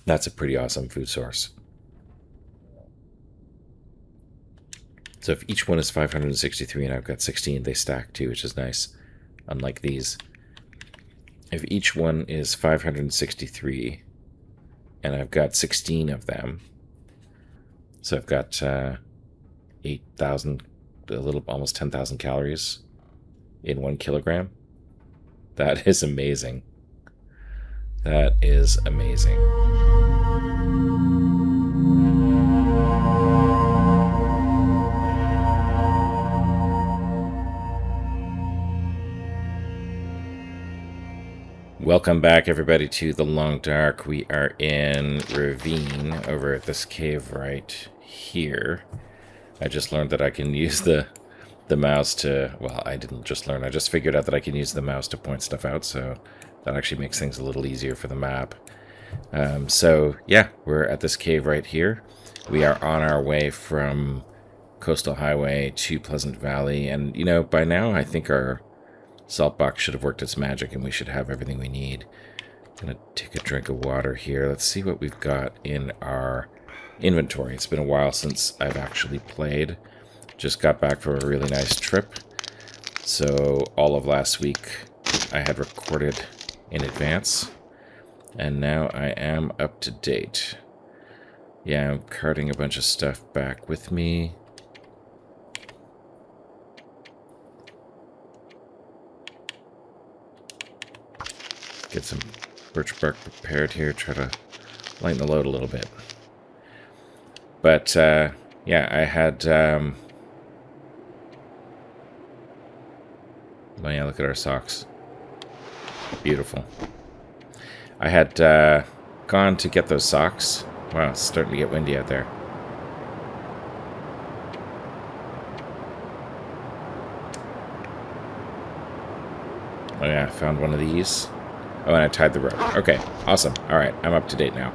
That's a pretty awesome food source. So if each one is 563 and I've got 16, they stack too, which is nice. Unlike these. If each one is 563 and I've got 16 of them, so I've got 8,000, a little, almost 10,000 calories in 1 kilogram. That is amazing. That is amazing. Welcome back, everybody, to the Long Dark. We are in Ravine over at this cave right here. I just learned that I can use the mouse to... Well, I didn't just learn. I just figured out that I can use the mouse to point stuff out, so that actually makes things a little easier for the map. So, yeah, we're at this cave right here. We are on our way from Coastal Highway to Pleasant Valley, and, you know, by now I think our salt box should have worked its magic and we should have everything we need. I'm gonna take a drink of water here. Let's see what we've got in our inventory. It's been a while since I've actually played. Just got back from a really nice trip. So all of last week I had recorded in advance. And now I am up to date. Yeah, I'm carting a bunch of stuff back with me. Get some birch bark prepared here, try to lighten the load a little bit. But, yeah, I had, oh yeah, look at our socks. Beautiful. I had gone to get those socks. Wow, it's starting to get windy out there. Oh yeah, I found one of these. Oh, and I tied the rope. Okay, awesome. All right, I'm up to date now.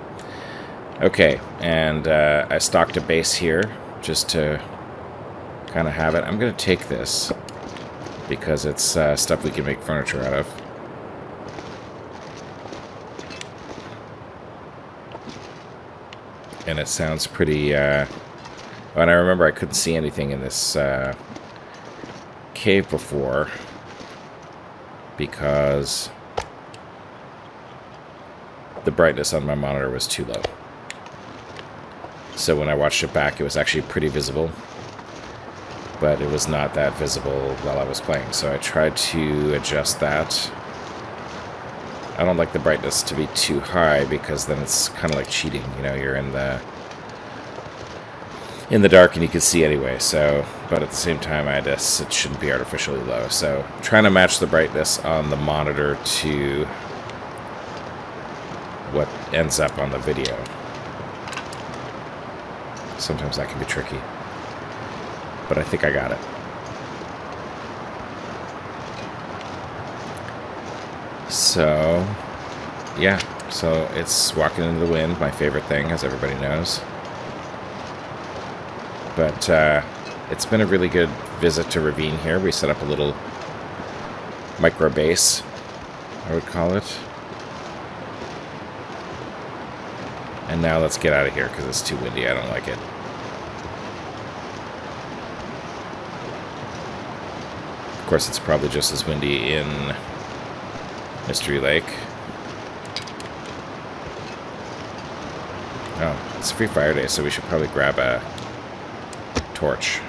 Okay, and I stocked a base here just to kind of have it. I'm going to take this because it's stuff we can make furniture out of. And it sounds pretty... and I remember I couldn't see anything in this cave before because the brightness on my monitor was too low. So when I watched it back, it was actually pretty visible. But it was not that visible while I was playing, so I tried to adjust that. I don't like the brightness to be too high because then it's kind of like cheating. You know, you're in the dark and you can see anyway. So, but at the same time, I guess it shouldn't be artificially low. So, trying to match the brightness on the monitor to what ends up on the video. Sometimes that can be tricky. But I think I got it. So, yeah. So, it's walking into the wind, my favorite thing, as everybody knows. But, it's been a really good visit to Ravine here. We set up a little micro base, I would call it. And now let's get out of here because it's too windy. I don't like it. Of course, it's probably just as windy in Mystery Lake. Oh, it's Free Fire Day, so we should probably grab a torch.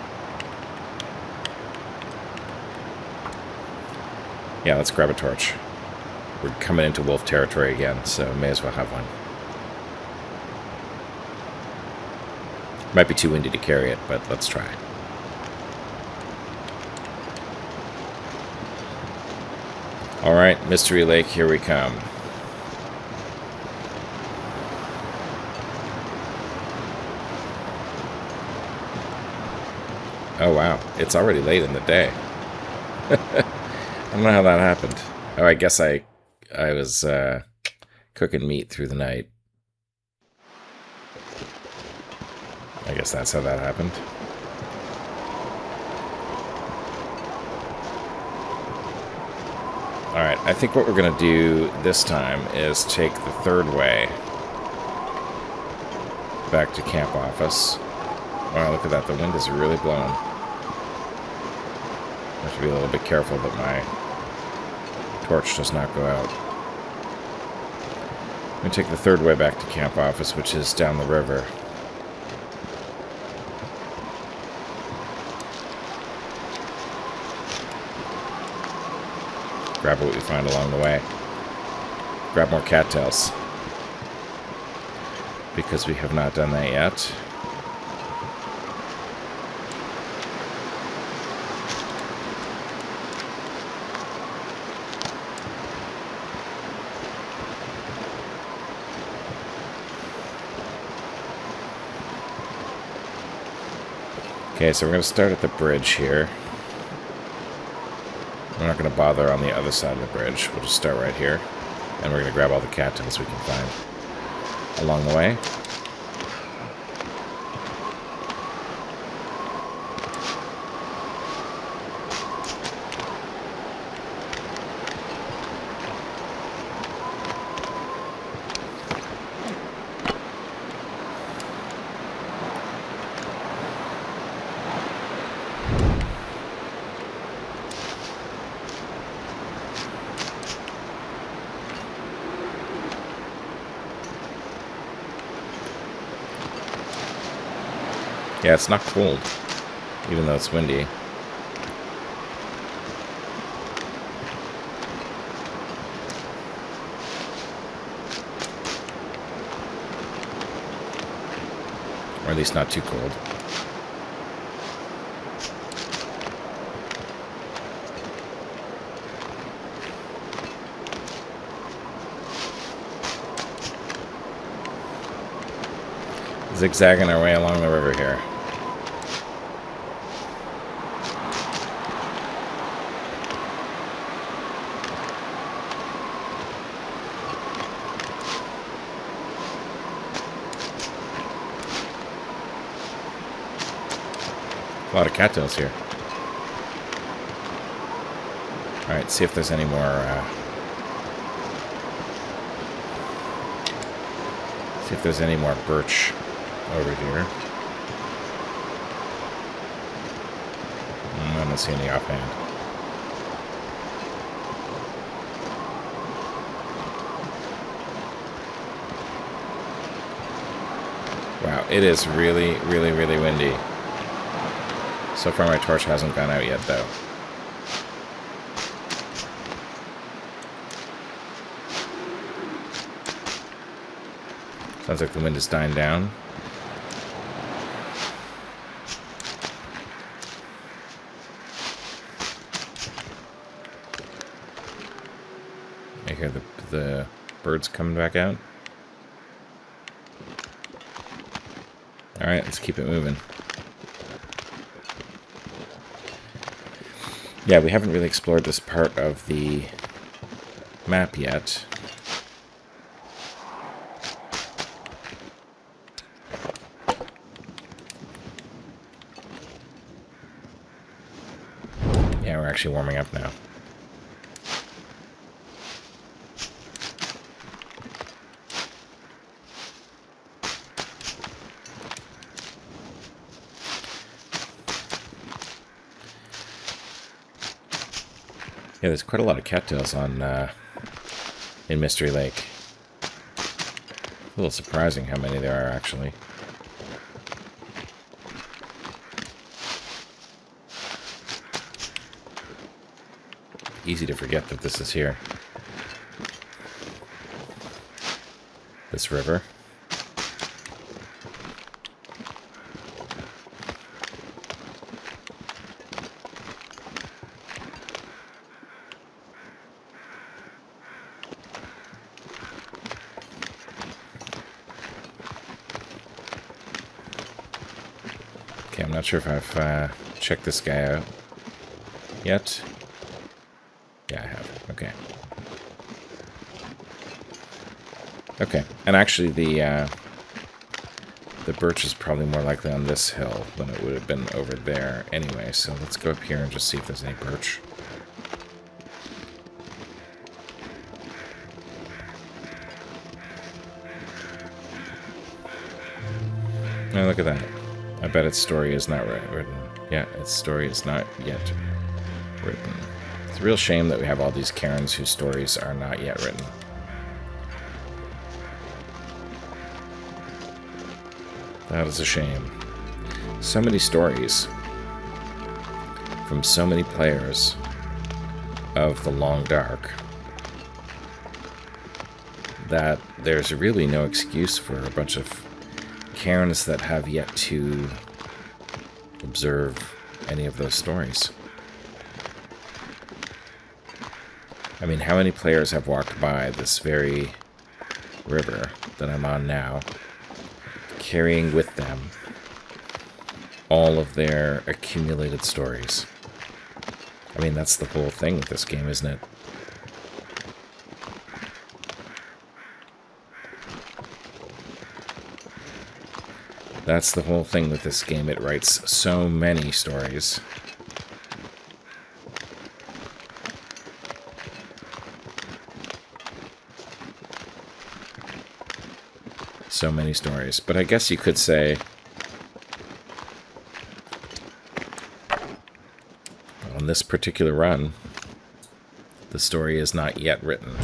Yeah, let's grab a torch. We're coming into wolf territory again, so may as well have one. Might be too windy to carry it, but let's try. Alright, Mystery Lake, here we come. Oh wow, it's already late in the day. I don't know how that happened. Oh, I guess I was cooking meat through the night. I guess that's how that happened. Alright, I think what we're going to do this time is take the third way back to camp office. Wow, look at that. The wind is really blowing. I have to be a little bit careful that my torch does not go out. I'm going to take the third way back to camp office, which is down the river. Grab what we find along the way. Grab more cattails. Because we have not done that yet. Okay, so we're going to start at the bridge here. We're not going to bother on the other side of the bridge. We'll just start right here. And we're going to grab all the cattails we can find along the way. Yeah, it's not cold, even though it's windy. Or at least not too cold. Zigzagging our way along the river here. A lot of cattails here. Alright, see if there's any more, see if there's any more birch over here. I don't see any offhand. Wow, it is really, really, really windy. So far my torch hasn't gone out yet, though. Sounds like the wind is dying down. I hear the birds coming back out. Alright, let's keep it moving. Yeah, we haven't really explored this part of the map yet. Yeah, we're actually warming up now. Yeah, there's quite a lot of cattails on in Mystery Lake. A little surprising how many there are, actually. Easy to forget that this is here. This river. Okay, I'm not sure if I've checked this guy out yet. Yeah, I have. Okay. Okay, and actually the birch is probably more likely on this hill than it would have been over there anyway, so let's go up here and just see if there's any birch. Oh, look at that. I bet its story is not written. Yeah, its story is not yet written. It's a real shame that we have all these Karens whose stories are not yet written. That is a shame. So many stories from so many players of The Long Dark that there's really no excuse for a bunch of Karens that have yet to observe any of those stories. I mean, how many players have walked by this very river that I'm on now, carrying with them all of their accumulated stories? I mean, that's the whole thing with this game, isn't it? That's the whole thing with this game. It writes so many stories. So many stories. But I guess you could say, on this particular run, the story is not yet written.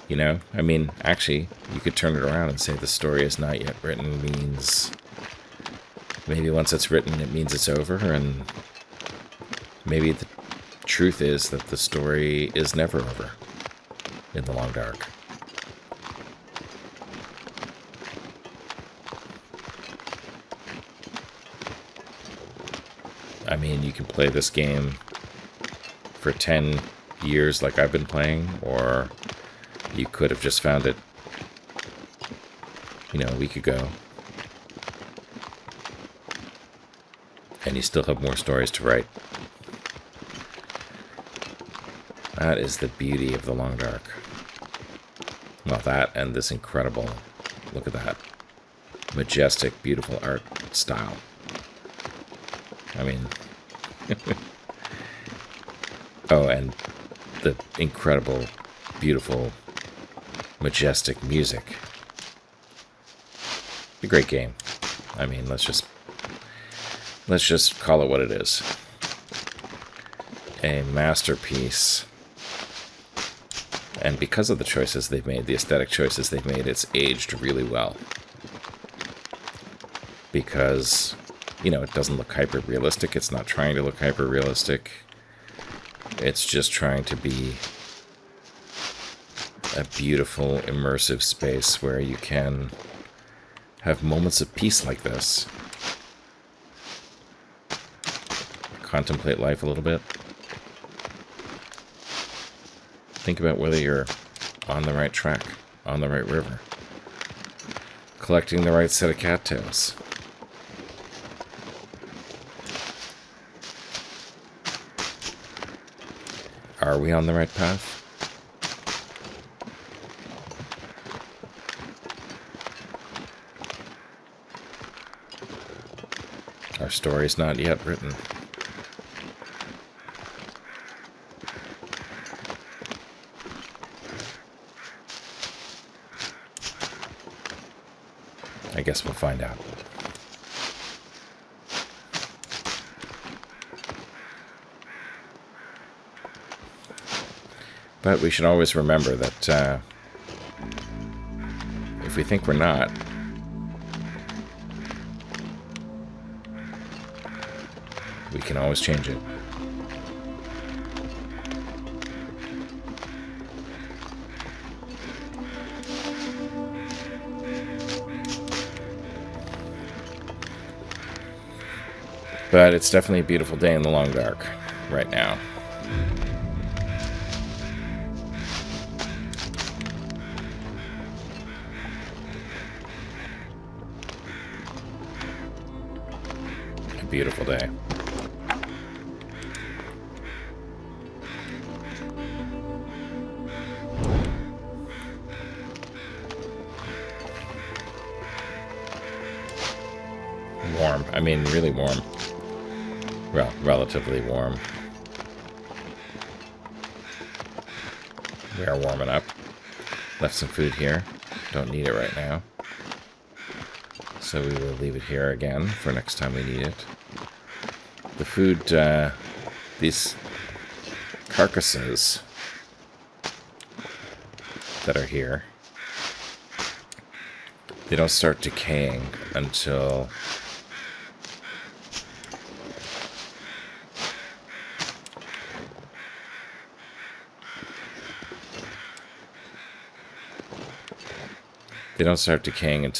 You know, I mean, actually, you could turn it around and say the story is not yet written means maybe once it's written, it means it's over, and maybe the truth is that the story is never over in The Long Dark. I mean, you can play this game for 10 years like I've been playing, or you could have just found it, you know, a week ago. And you still have more stories to write. That is the beauty of The Long Dark. Well, that and this incredible, look at that, majestic, beautiful art style. I mean, oh, and the incredible, beautiful, majestic music. A great game. I mean, let's just call it what it is. A masterpiece. And because of the choices they've made, the aesthetic choices they've made, it's aged really well. Because, you know, it doesn't look hyper-realistic. It's not trying to look hyper-realistic. It's just trying to be a beautiful, immersive space where you can have moments of peace like this. Contemplate life a little bit. Think about whether you're on the right track, on the right river, collecting the right set of cattails. Are we on the right path? Our story's not yet written. I guess we'll find out. But we should always remember that if we think we're not, we can always change it. But it's definitely a beautiful day in the Long Dark right now. A beautiful day. Warm. I mean, really warm. Well, relatively warm. We are warming up. Left some food here. Don't need it right now. So we will leave it here again for next time we need it. The food, these carcasses that are here, they don't start decaying until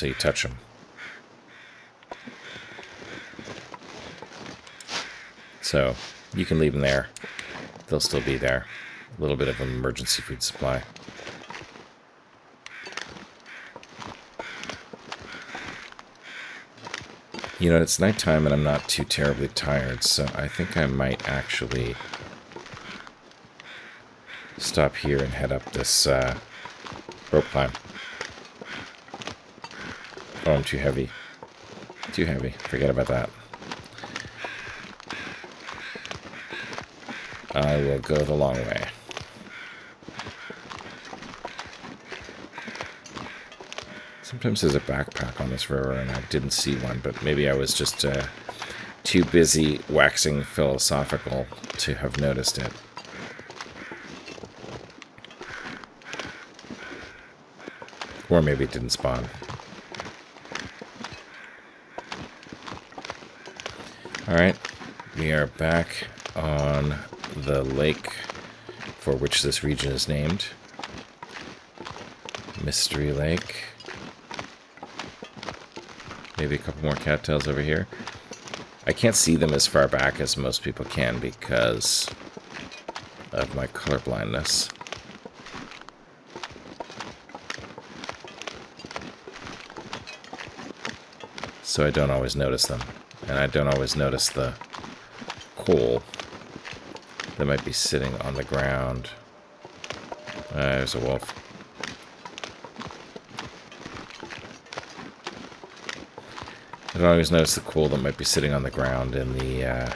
you touch them. So you can leave them there. They'll still be there. A little bit of an emergency food supply. You know, it's nighttime and I'm not too terribly tired, so I think I might actually stop here and head up this rope climb. Oh, I'm too heavy. Too heavy. Forget about that. I will go the long way. Sometimes there's a backpack on this river and I didn't see one, but maybe I was just too busy waxing philosophical to have noticed it. Or maybe it didn't spawn. Alright, we are back on the lake for which this region is named. Mystery Lake. Maybe a couple more cattails over here. I can't see them as far back as most people can because of my color blindness. So I don't always notice them. And I don't always notice the coal that might be sitting on the ground. There's a wolf. I don't always notice the coal that might be sitting on the ground in the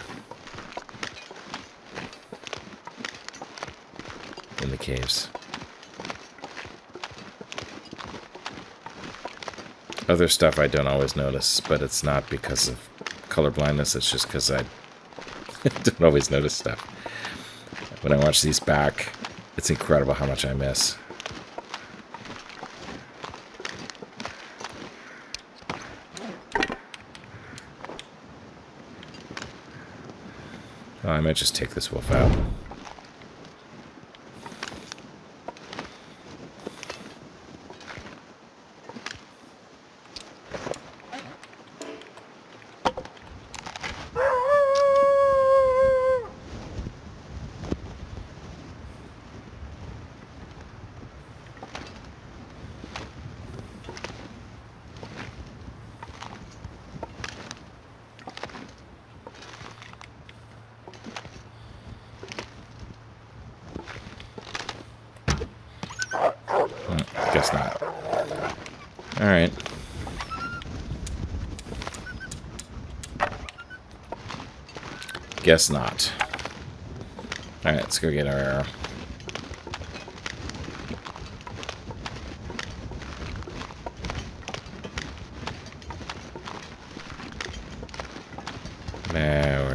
caves. Other stuff I don't always notice, but it's not because of color blindness, it's just because I don't always notice stuff. When I watch these back, it's incredible how much I miss. Oh, I might just take this wolf out. Guess not. Alright. Guess not. Alright, let's go get our arrow.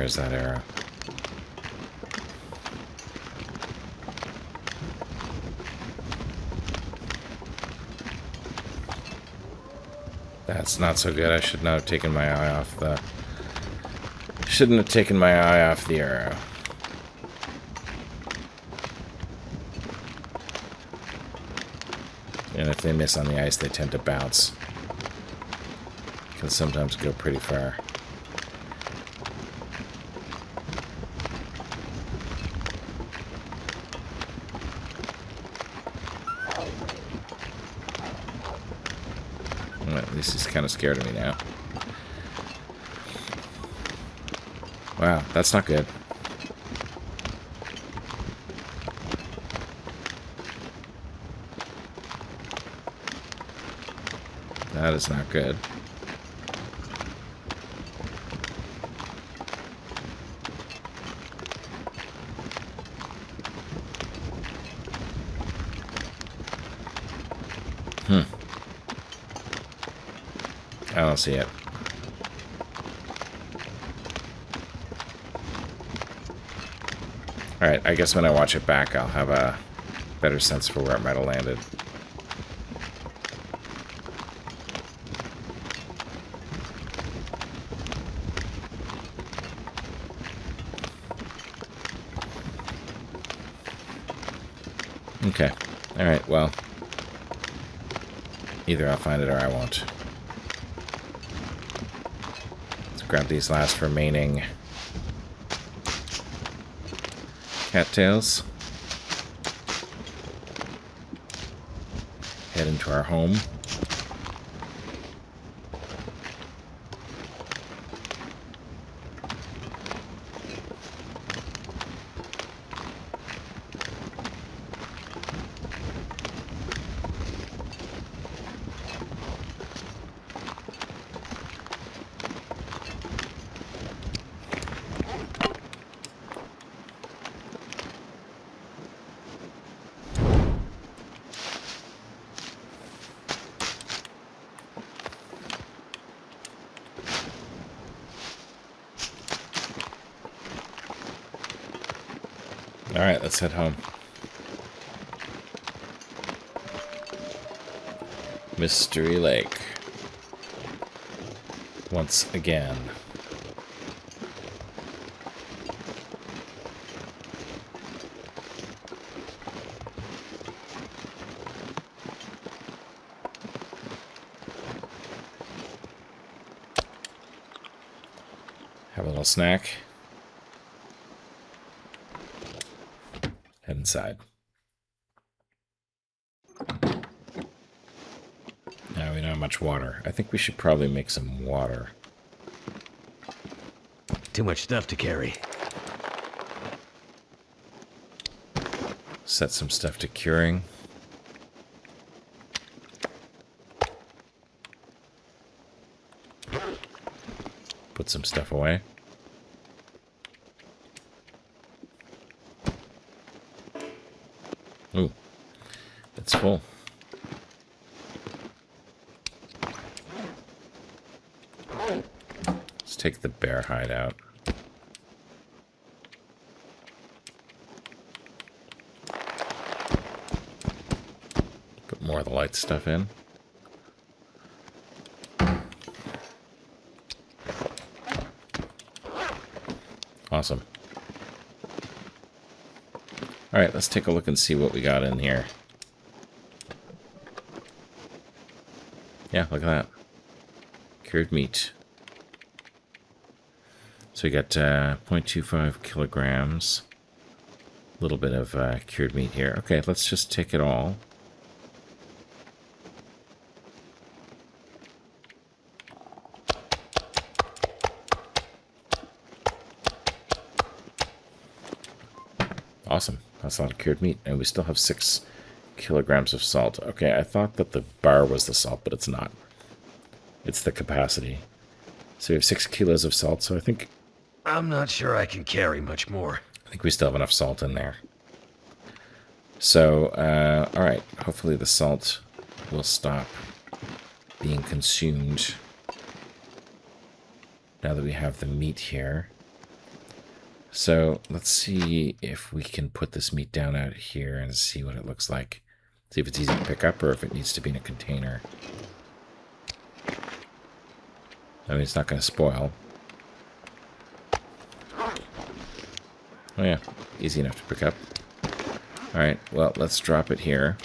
Where's that arrow? That's not so good. I should not have taken my eye off the... Shouldn't have taken my eye off the arrow. And if they miss on the ice, they tend to bounce. Can sometimes go pretty far. Well, at least he's kind of scared of me now. Wow, that's not good. That is not good. I don't see it. Alright, I guess when I watch it back, I'll have a better sense for where it might have landed. Okay. Alright, well. Either I'll find it or I won't. Let's grab these last remaining cattails. Head into our home. Alright, let's head home. Mystery Lake. Once again. Have a little snack. Head inside. Now we don't have much water. I think we should probably make some water. Too much stuff to carry. Set some stuff to curing. Put some stuff away. Ooh, it's full. Let's take the bear hide out. Put more of the light stuff in. Awesome. Alright, let's take a look and see what we got in here. Yeah, look at that. Cured meat. So we got 0.25 kilograms. A little bit of cured meat here. Okay, let's just take it all. Awesome. That's a lot of cured meat. And we still have 6 kilograms of salt. Okay, I thought that the bar was the salt, but it's not. It's the capacity. So we have 6 kilos of salt, so I think... I'm not sure I can carry much more. I think we still have enough salt in there. So, alright. Hopefully the salt will stop being consumed now that we have the meat here. So let's see if we can put this meat down out here and see what it looks like. See if it's easy to pick up or if it needs to be in a container. I mean, it's not going to spoil. Oh yeah, easy enough to pick up. Alright, well, let's drop it here.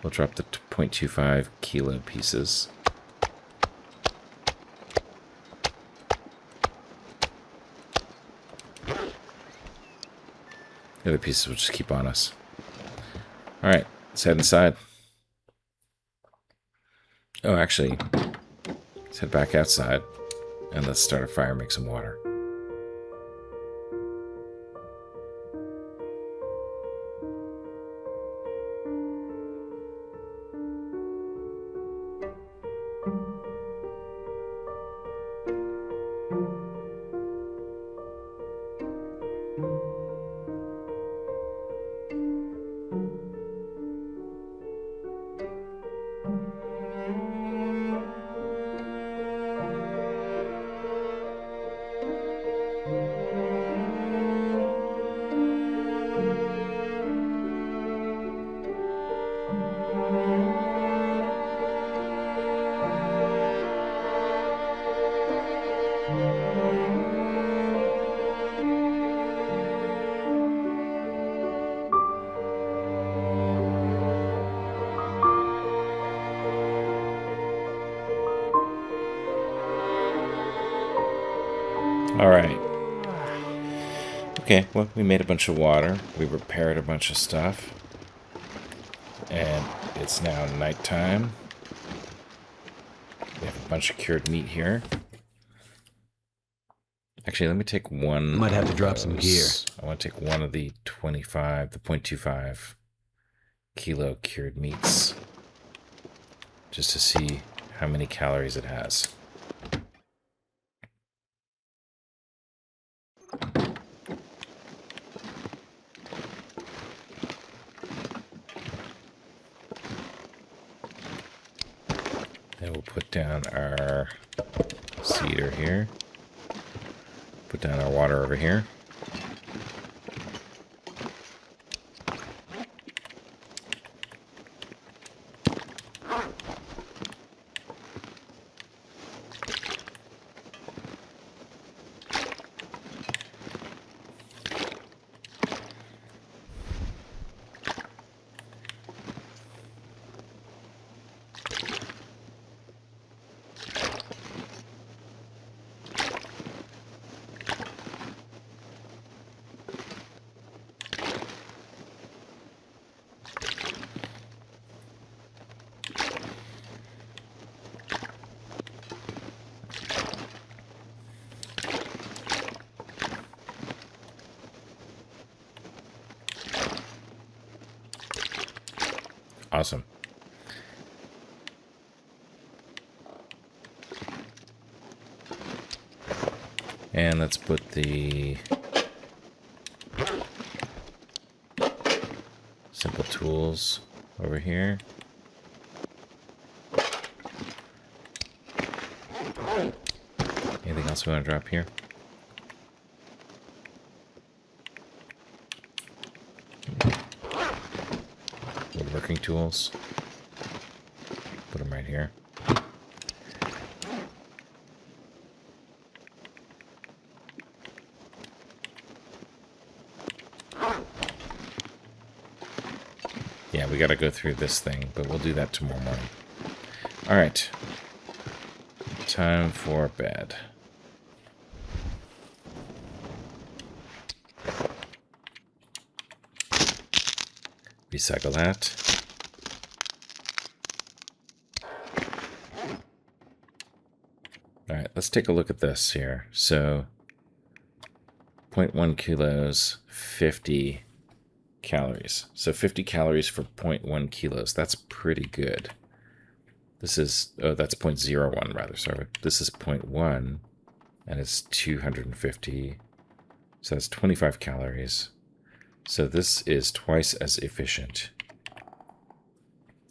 We'll drop the 0.25 kilo pieces. The other pieces will just keep on us. Alright, let's head inside. Oh, actually, let's head back outside and let's start a fire and make some water. Alright. Okay, well, we made a bunch of water. We repaired a bunch of stuff. And it's now nighttime. We have a bunch of cured meat here. Actually, let me take one. Might have to drop some gear. I want to take one of the 0.25 kilo cured meats. Just to see how many calories it has. Then we'll put down our cedar here. Put down our water over here. Awesome. And let's put the simple tools over here. Anything else we want to drop here? Woodworking tools. Put them right here. Yeah, we gotta go through this thing, but we'll do that tomorrow morning. Alright. Time for bed. Recycle that. Alright, let's take a look at this here. So, 0.1 kilos, 50 calories. So 50 calories for 0.1 kilos. That's pretty good. This is, oh, that's 0.01 rather, sorry. This is 0.1, and it's 250. So that's 25 calories. So this is twice as efficient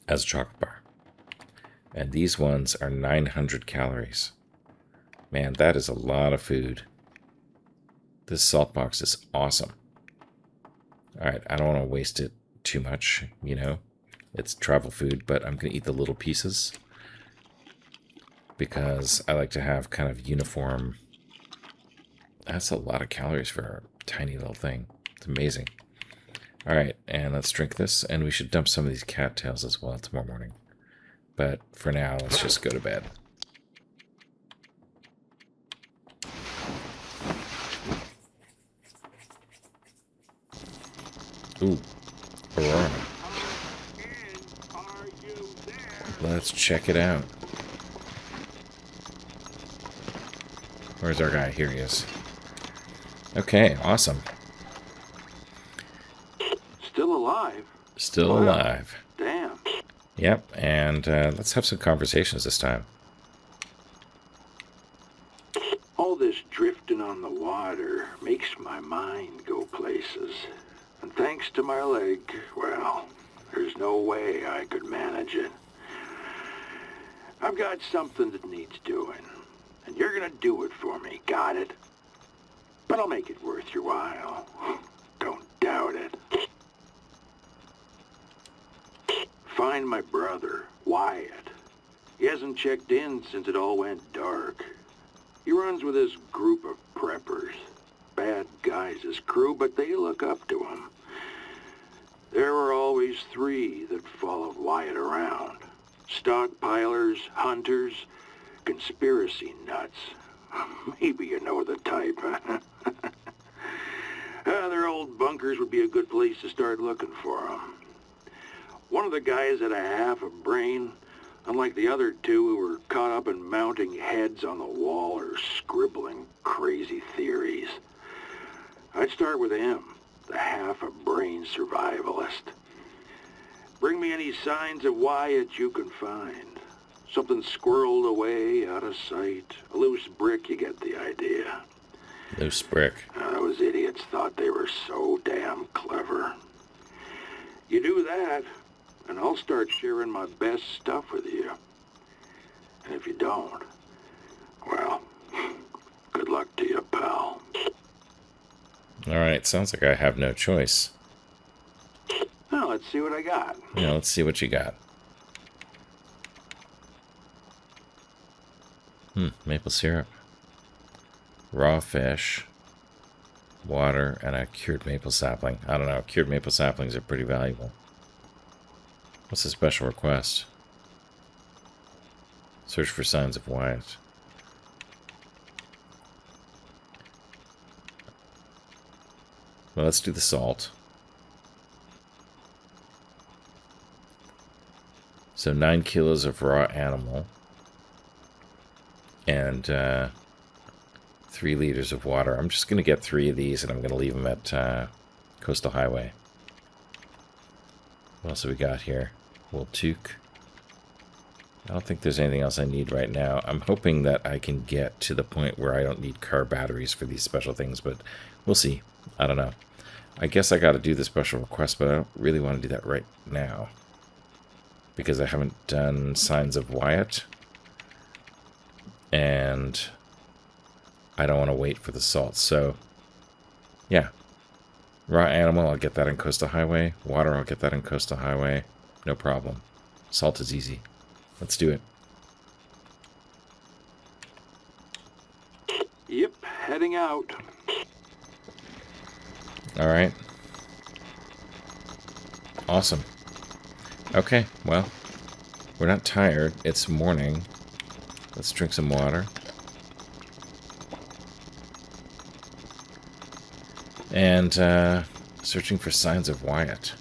as a chocolate bar. And these ones are 900 calories. Man, that is a lot of food. This salt box is awesome. Alright, I don't want to waste it too much, you know. It's travel food, but I'm going to eat the little pieces. Because I like to have kind of uniform. That's a lot of calories for a tiny little thing. It's amazing. Alright, and let's drink this. And we should dump some of these cattails as well tomorrow morning. But for now, let's just go to bed. Ooh, Aurora. Let's check it out. Where's our guy? Here he is. Okay, awesome. Still alive? Still alive. Damn. Yep, and let's have some conversations this time. All this drifting on the water makes my mind go places. And thanks to my leg, well, there's no way I could manage it. I've got something that needs doing, and you're gonna do it for me, got it? But I'll make it worth your while. Don't doubt it. Find my brother, Wyatt. He hasn't checked in since it all went dark. He runs with his group of preppers. Bad guys, his crew, but they look up to him. There were always three that followed Wyatt around. Stockpilers, hunters, conspiracy nuts. Maybe you know the type, huh? Their old bunkers would be a good place to start looking for them. One of the guys had a half a brain, unlike the other two who were caught up in mounting heads on the wall or scribbling crazy theories. I'd start with him, the half-a-brain survivalist. Bring me any signs of Wyatt you can find. Something squirreled away, out of sight. A loose brick, you get the idea. Loose brick. Those idiots thought they were so damn clever. You do that, and I'll start sharing my best stuff with you. And if you don't, well, good luck to you, pal. Alright, sounds like I have no choice. Now, let's see what I got. Yeah, let's see what you got. Maple syrup. Raw fish. Water, and a cured maple sapling. I don't know, cured maple saplings are pretty valuable. What's the special request? Search for signs of Wyatt. Well, let's do the salt. So 9 kilos of raw animal. And 3 liters of water. I'm just going to get 3 of these, and I'm going to leave them at Coastal Highway. What else have we got here? Wool toque. I don't think there's anything else I need right now. I'm hoping that I can get to the point where I don't need car batteries for these special things, but we'll see. I don't know. I guess I got to do the special request, but I don't really want to do that right now, because I haven't done Signs of Wyatt, and I don't want to wait for the salt. So, yeah. Raw animal, I'll get that in Coastal Highway. Water, I'll get that in Coastal Highway. No problem. Salt is easy. Let's do it. Yep, heading out. Alright. Awesome. Okay, well, we're not tired. It's morning. Let's drink some water. And, searching for signs of Wyatt.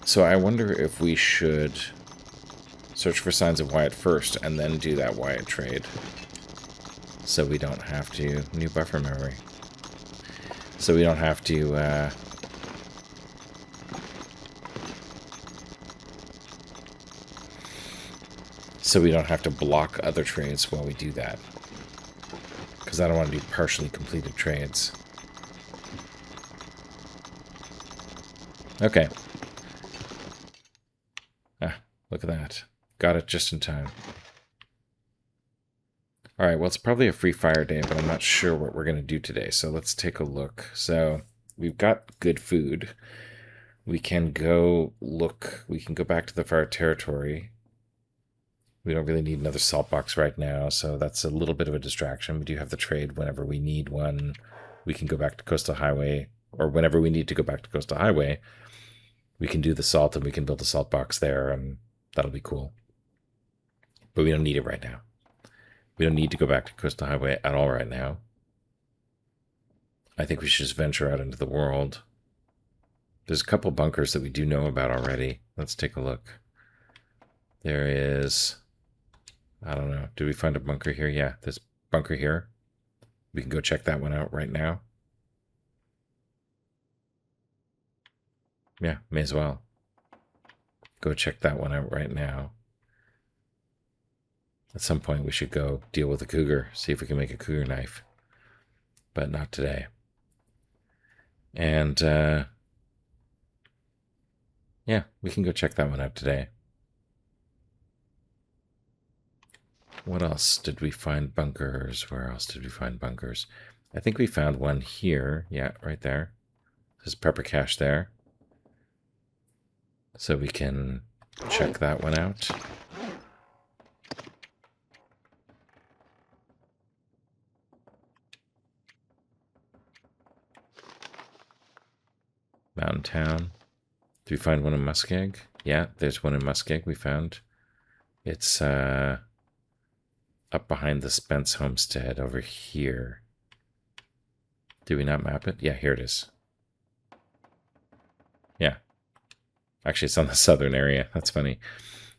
So I wonder if we should search for signs of Wyatt first and then do that Wyatt trade. So we don't have to... New buffer memory. So we don't have to, so we don't have to block other trades while we do that. Because I don't want to do partially completed trades. Okay. Ah, look at that. Got it just in time. Alright, well, it's probably a free fire day, but I'm not sure what we're going to do today. So let's take a look. So we've got good food. We can go look. We can go back to the fire territory. We don't really need another salt box right now, so that's a little bit of a distraction. We do have the trade whenever we need one. We can go back to Coastal Highway, or whenever we need to go back to Coastal Highway, we can do the salt and we can build a salt box there, and that'll be cool. But we don't need it right now. We don't need to go back to Coastal Highway at all right now. I think we should just venture out into the world. There's a couple bunkers that we do know about already. Let's take a look. There is... I don't know. Did we find a bunker here? Yeah, there's a bunker here. We can go check that one out right now. Yeah, may as well. Go check that one out right now. At some point we should go deal with a cougar, see if we can make a cougar knife. But not today. And, yeah, we can go check that one out today. What else did we find bunkers? Where else did we find bunkers? I think we found one here. Yeah, right there. There's pepper cache there. So we can check that one out. Mountain Town. Did we find one in Muskeg? Yeah, there's one in Muskeg we found. It's, up behind the Spence homestead over here. Did we not map it? Yeah, here it is. Yeah. Actually, it's on the southern area. That's funny.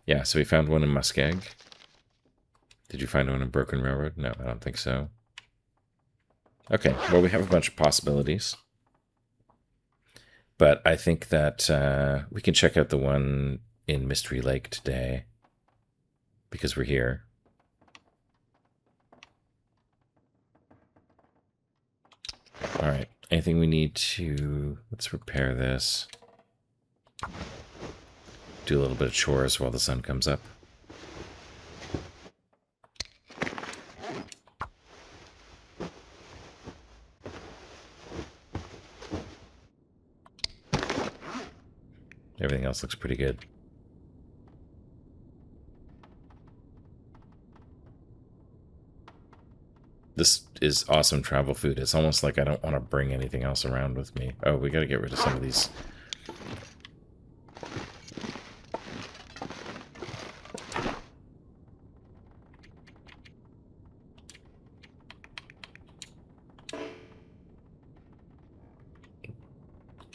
Yeah, so we found one in Muskeg. Did you find one in Broken Railroad? No, I don't think so. Okay, well, we have a bunch of possibilities. But I think that we can check out the one in Mystery Lake today. Because we're here. Alright, anything we need to... Let's repair this. Do a little bit of chores while the sun comes up. Everything else looks pretty good. This is awesome travel food. It's almost like I don't want to bring anything else around with me. Oh, we got to get rid of some of these.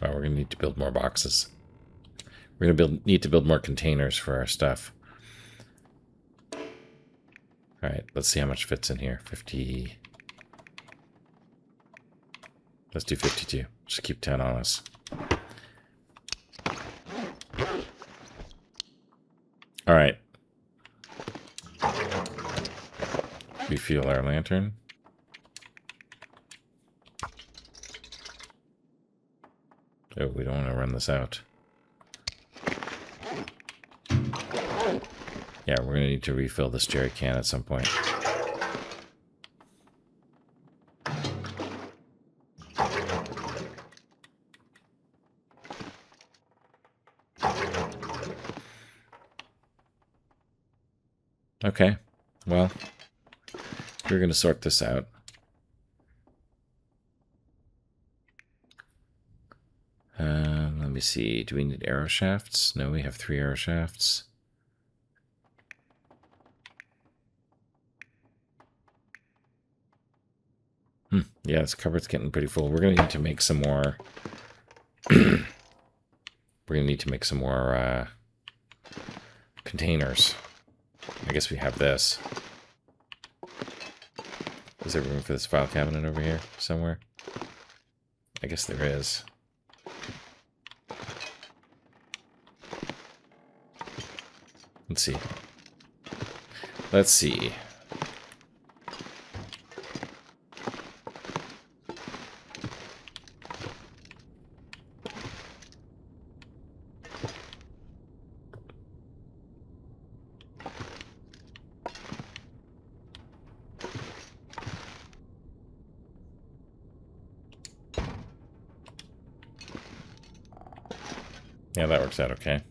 Oh, we're going to need to build more boxes. We're going to need to build more containers for our stuff. All right, let's see how much fits in here. 50. Let's do 52. Just keep 10 on us. All right. Refuel our lantern. Oh, we don't want to run this out. Yeah, we're going to need to refill this jerry can at some point. Okay, well, we're going to sort this out. Let me see. Do we need arrow shafts? No, we have 3 arrow shafts. Yeah, this cupboard's getting pretty full. We're going to need to make some more... We're going to need to make some more containers. I guess we have this. Is there room for this file cabinet over here somewhere? I guess there is. Let's see. Let's see. Yeah, that works out okay.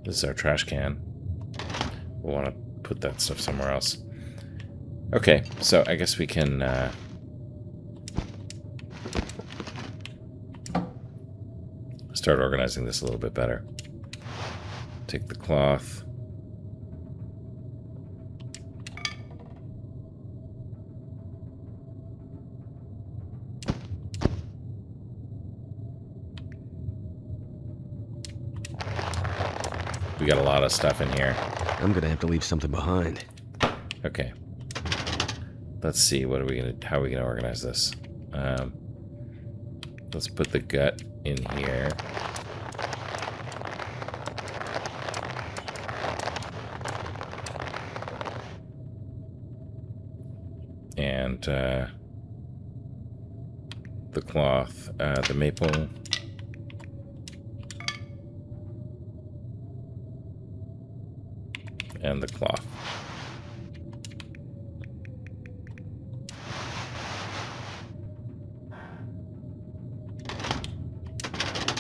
This is our trash can. We'll want to put that stuff somewhere else. Okay, so I guess we can start organizing this a little bit better. Take the cloth. We got a lot of stuff in here. I'm gonna have to leave something behind. Okay. Let's see. What are we gonna? How are we gonna organize this? Let's put the gut in here. And the cloth, the maple. And the cloth.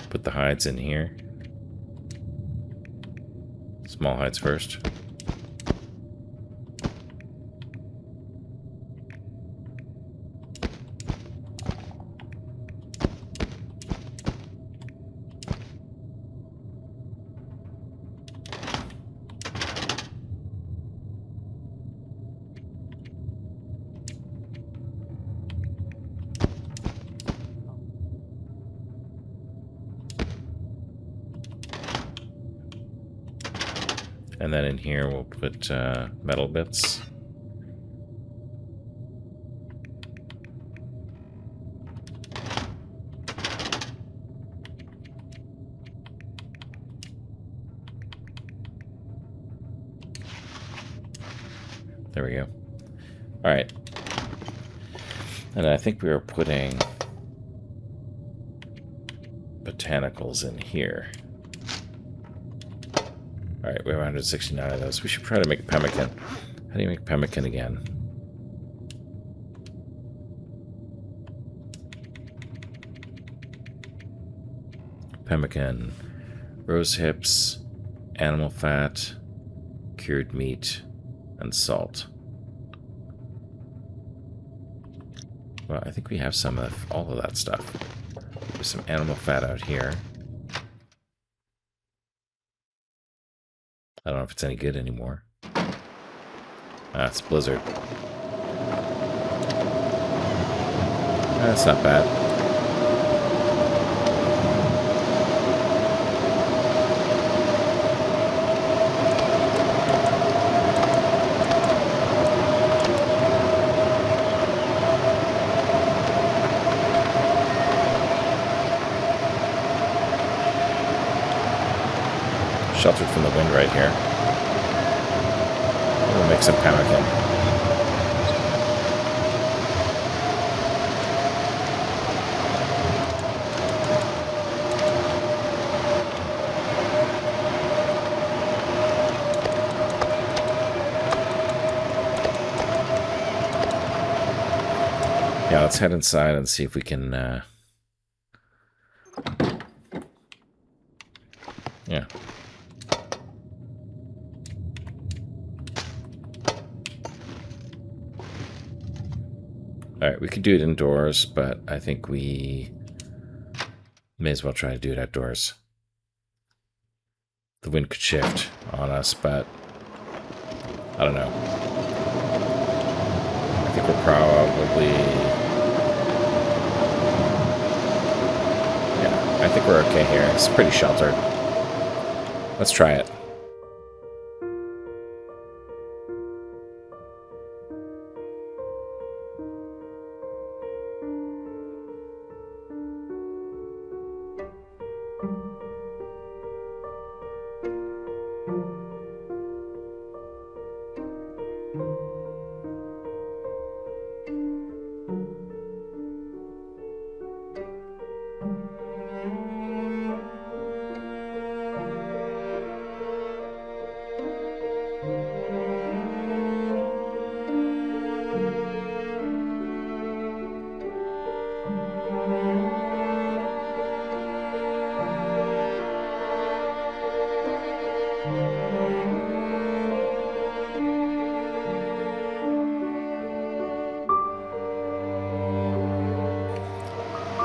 Put the hides in here. Small hides first. And then in here we'll put metal bits. There we go. Alright. And I think we were putting botanicals in here. Alright, we have 169 of those. We should try to make pemmican. How do you make pemmican again? Pemmican. Rose hips, animal fat, cured meat, and salt. Well, I think we have some of all of that stuff. There's some animal fat out here. I don't know if it's any good anymore. Ah, it's Blizzard. That's not bad. Sheltered from the wind right here. We'll make some pemmican. Yeah, let's head inside and see if we can, yeah. Alright, we could do it indoors, but I think we may as well try to do it outdoors. The wind could shift on us, but I don't know. I think we're probably... Yeah, I think we're okay here. It's pretty sheltered. Let's try it.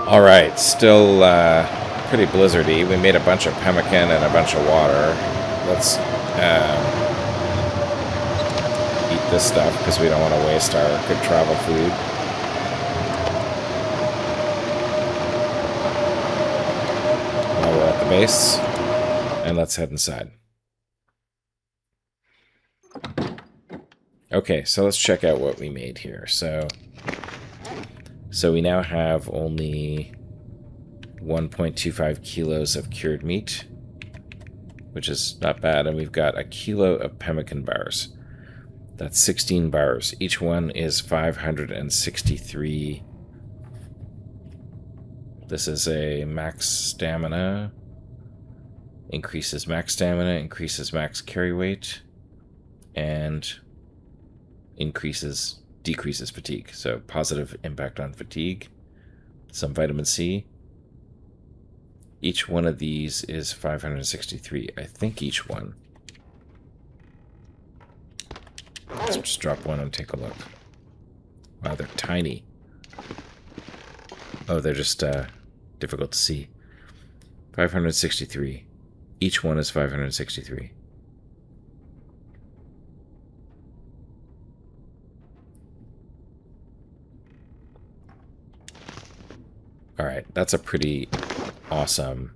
Alright, still pretty blizzardy. We made a bunch of pemmican and a bunch of water. Let's eat this stuff because we don't want to waste our good travel food. While we're at the base. And let's head inside. Okay, so let's check out what we made here. So we now have only 1.25 kilos of cured meat, which is not bad, and we've got a kilo of pemmican bars. That's 16 bars. Each one is 563. This is a max stamina. Increases max stamina, increases max carry weight, and decreases fatigue. So positive impact on fatigue. Some vitamin C. Each one of these is 563. I think each one. Let's just drop one and take a look. Wow, they're tiny. Oh, they're just difficult to see. 563. Each one is 563. Alright, that's a pretty awesome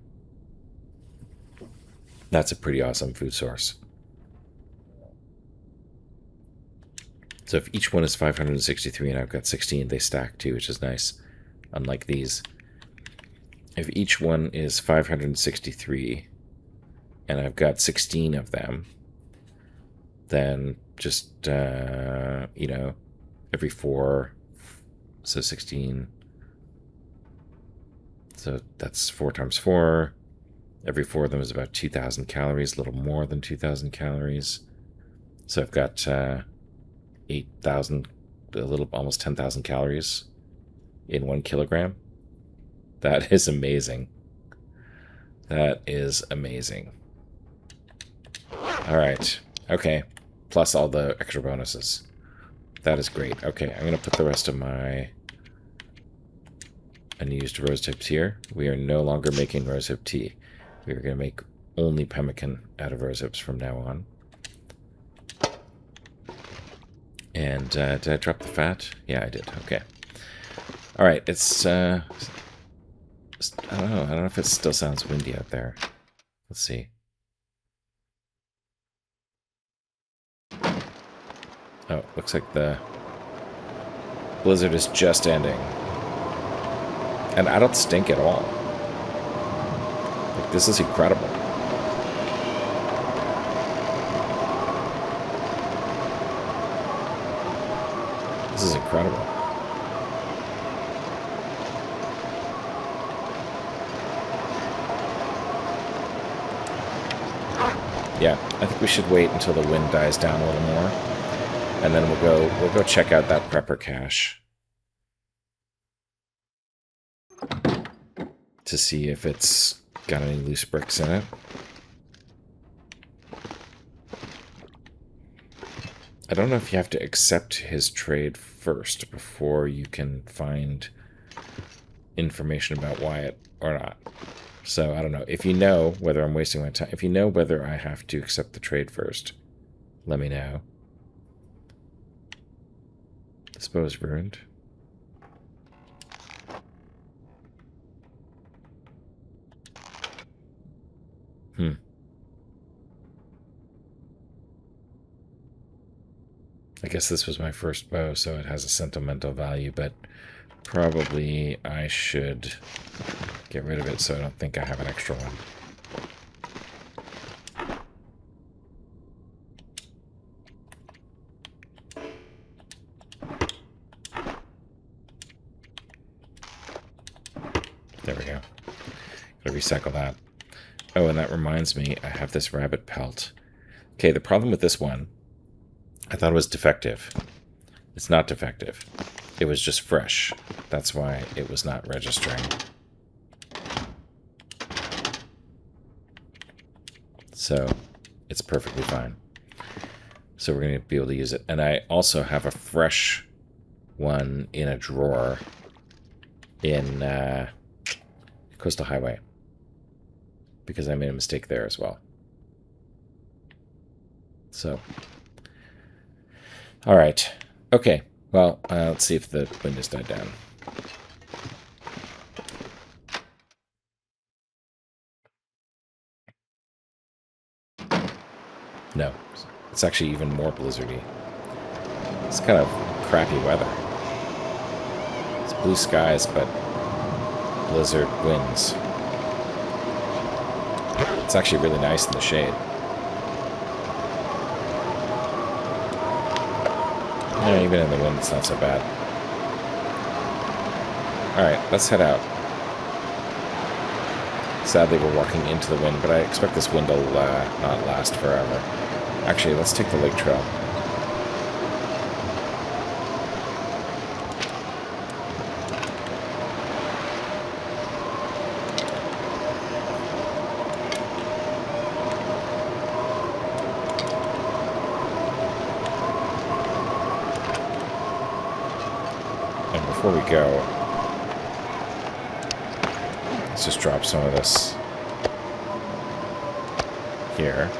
food source. So if each one is 563 and I've got 16, they stack too, which is nice. Unlike these. If each one is 563 and I've got 16 of them, then just, you know, every 4, so 16. So that's 4 times 4. Every 4 of them is about 2,000 calories, a little more than 2,000 calories. So I've got 8,000, a little, almost 10,000 calories in 1 kilogram. That is amazing. That is amazing. All right. Okay. Plus all the extra bonuses. That is great. Okay, I'm going to put the rest of my unused rose tips here. We are no longer making rosehip tea. We are going to make only pemmican out of rosehips from now on. And did I drop the fat? Yeah, I did. Okay. All right. It's I don't know. I don't know if it still sounds windy out there. Let's see. Oh, looks like the blizzard is just ending. And I don't stink at all. Like, this is incredible. This is incredible. Yeah, I think we should wait until the wind dies down a little more, and then we'll go check out that prepper cache to see if it's got any loose bricks in it. I don't know if you have to accept his trade first before you can find information about Wyatt or not. So, I don't know. If you know whether I'm wasting my time, if you know whether I have to accept the trade first, let me know. This bow is ruined. I guess this was my first bow, so it has a sentimental value, but probably I should get rid of it so I don't think I have an extra one. There we go. Gotta recycle that. Oh, and that reminds me, I have this rabbit pelt. Okay, the problem with this one, I thought it was defective. It's not defective. It was just fresh. That's why it was not registering. So, it's perfectly fine. So we're going to be able to use it. And I also have a fresh one in a drawer in Coastal Highway, because I made a mistake there as well. So, all right. Okay. Well, let's see if the wind has died down. No. It's actually even more blizzardy. It's kind of crappy weather. It's blue skies, but blizzard winds. It's actually really nice in the shade. Yeah, even in the wind, it's not so bad. Alright, let's head out. Sadly, we're walking into the wind, but I expect this wind will not last forever. Actually, let's take the lake trail. And before we go, let's just drop some of this here.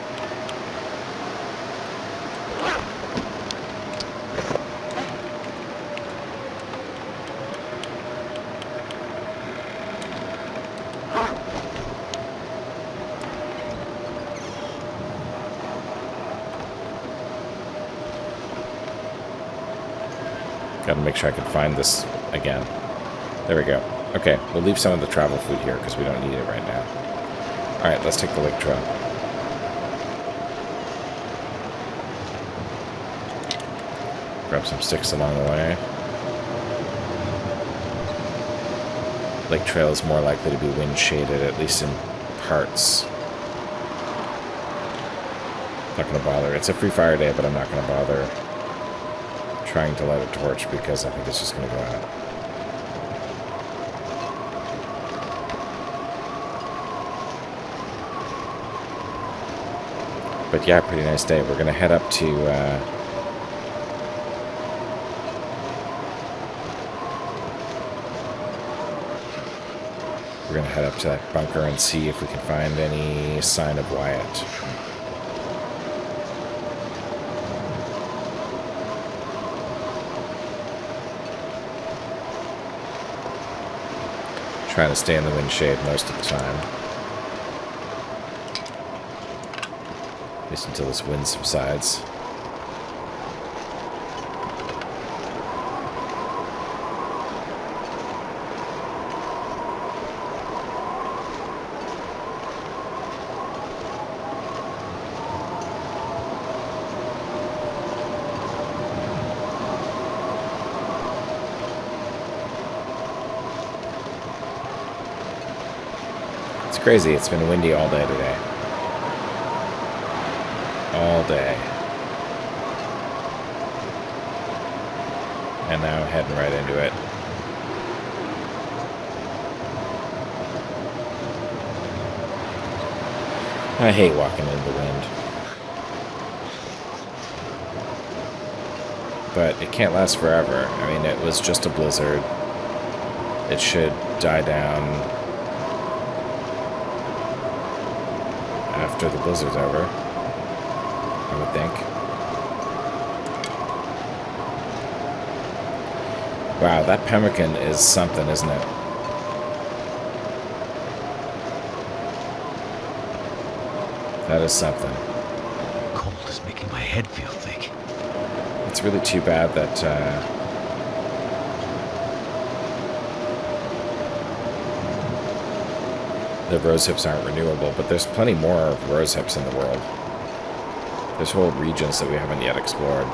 Gotta make sure I can find this again. There we go. Okay, we'll leave some of the travel food here because we don't need it right now. Alright, let's take the lake trail. Grab some sticks along the way. Lake trail is more likely to be wind shaded, at least in parts. Not gonna bother. It's a free fire day, but I'm not gonna bother trying to light a torch because I think it's just gonna go out. But yeah, pretty nice day. We're gonna head up to that bunker and see if we can find any sign of Wyatt. Trying to stay in the wind shade most of the time. At least until this wind subsides. Crazy, it's been windy all day today. All day. And now heading right into it. I hate walking in the wind. But it can't last forever. I mean, it was just a blizzard. It should die down after the blizzard's over, I would think. Wow, that pemmican is something, isn't it? That is something. Cold is making my head feel thick. It's really too bad that the rose hips aren't renewable, but there's plenty more rose hips in the world. There's whole regions that we haven't yet explored.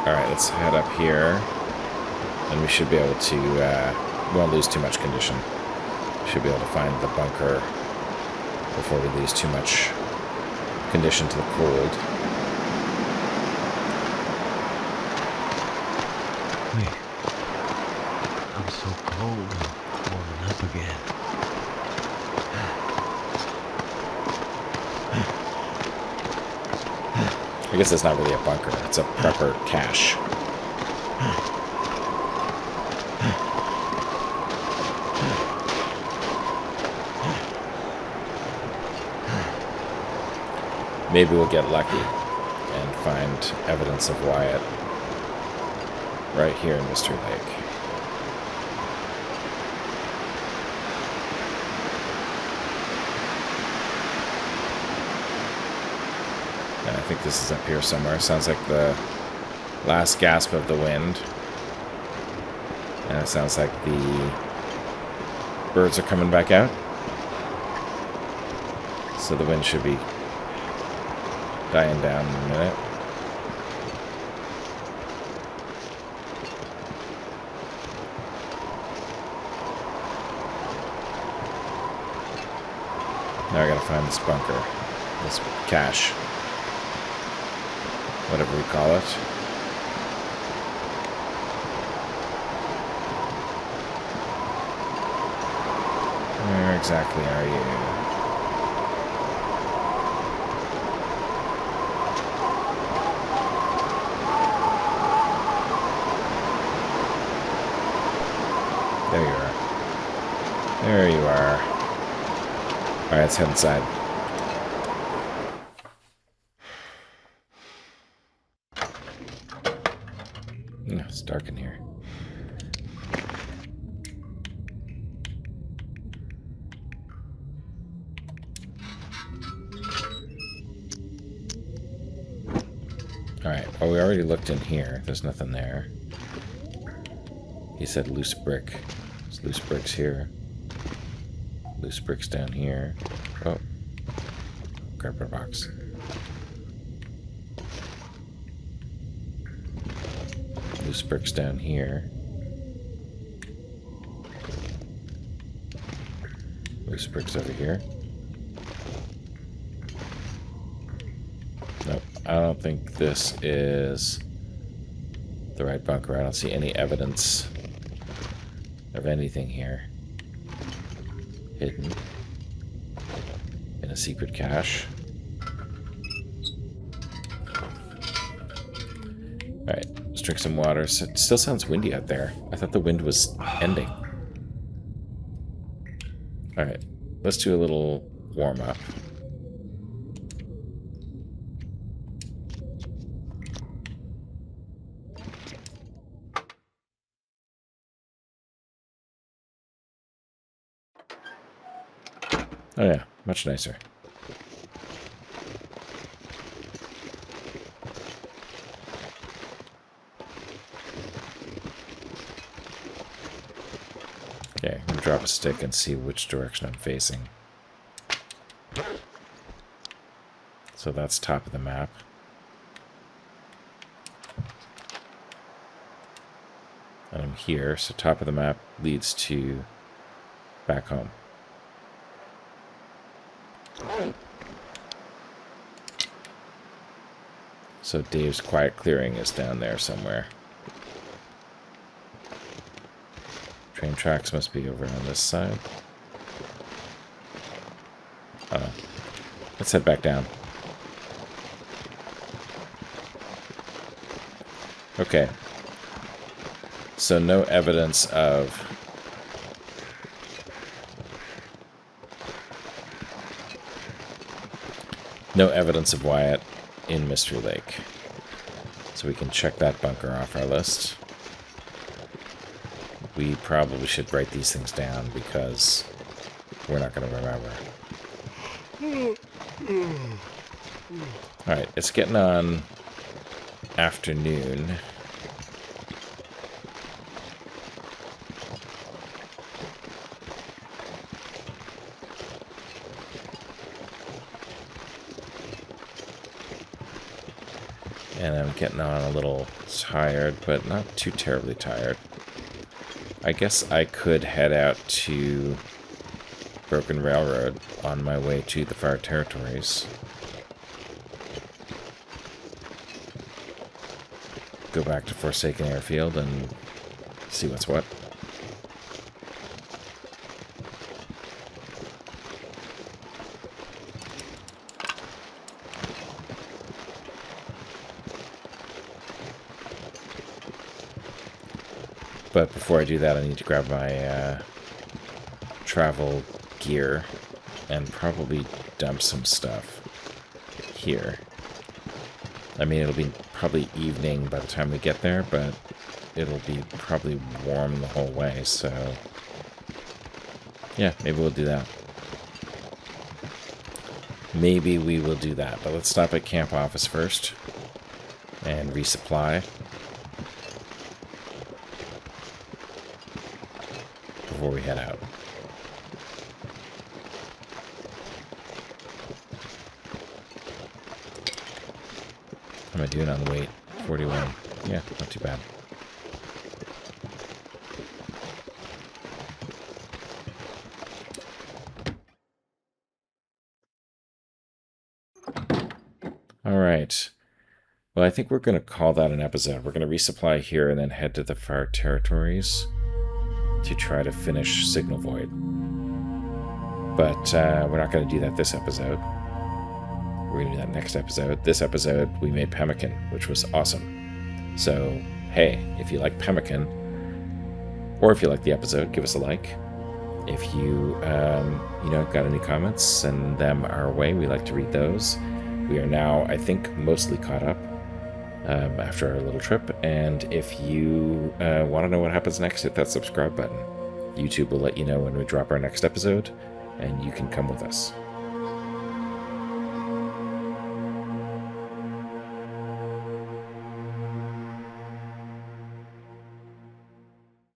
Alright, let's head up here. And we should be able to, we won't lose too much condition. Should be able to find the bunker before we lose too much condition to the cold. Wait. I'm so cold and warming up again. I guess it's not really a bunker. It's a prepper cache. Maybe we'll get lucky and find evidence of Wyatt right here in Mystery Lake. And I think this is up here somewhere. Sounds like the last gasp of the wind. And it sounds like the birds are coming back out. So the wind should be dying down in a minute. Now I gotta find this bunker, this cache, whatever we call it. Where exactly are you? There you are. There you are. Alright, let's head inside. It's dark in here. Alright, well, we already looked in here. There's nothing there. He said loose brick. There's loose bricks here. Loose bricks down here. Oh. Grab our box. Loose bricks down here. Loose bricks over here. Nope. I don't think this is the right bunker. I don't see any evidence of anything here. Hidden in a secret cache. Alright, let's drink some water. It still sounds windy out there. I thought the wind was ending. Alright, let's do a little warm-up. Oh yeah, much nicer. Okay, I'm gonna drop a stick and see which direction I'm facing. So that's top of the map. And I'm here, so top of the map leads to back home. So Dave's quiet clearing is down there somewhere. Train tracks must be over on this side. Let's head back down. Okay. So no evidence of Wyatt in Mystery Lake. So we can check that bunker off our list. We probably should write these things down because we're not going to remember. Alright, it's getting on afternoon. And I'm getting on a little tired, but not too terribly tired. I guess I could head out to Broken Railroad on my way to the Far Territories. Go back to Forsaken Airfield and see what's what. But before I do that, I need to grab my travel gear and probably dump some stuff here. I mean, it'll be probably evening by the time we get there, but it'll be probably warm the whole way, so yeah, maybe we'll do that. Maybe we will do that, but let's stop at Camp Office first and resupply before we head out. How am I doing on the weight? 41. Yeah, not too bad. All right. Well, I think we're going to call that an episode. We're going to resupply here and then head to the Far Territories to try to finish Signal Void. But we're not going to do that this episode. We're going to do that next episode. This episode, we made pemmican, which was awesome. So, hey, if you like pemmican, or if you like the episode, give us a like. If you, got any comments, send them our way. We like to read those. We are now, I think, mostly caught up after our little trip. And if you want to know what happens next, hit that subscribe button. YouTube will let you know when we drop our next episode, and you can come with us.